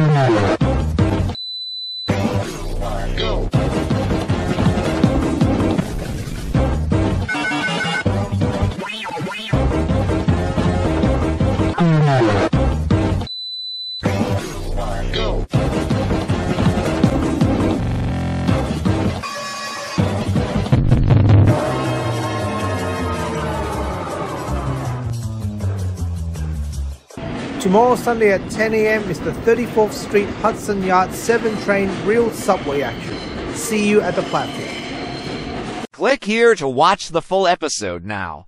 Go. Go. Tomorrow Sunday at 10 a.m. is the 34th Street Hudson Yard 7 train real subway action. See you at the platform. Click here to watch the full episode now.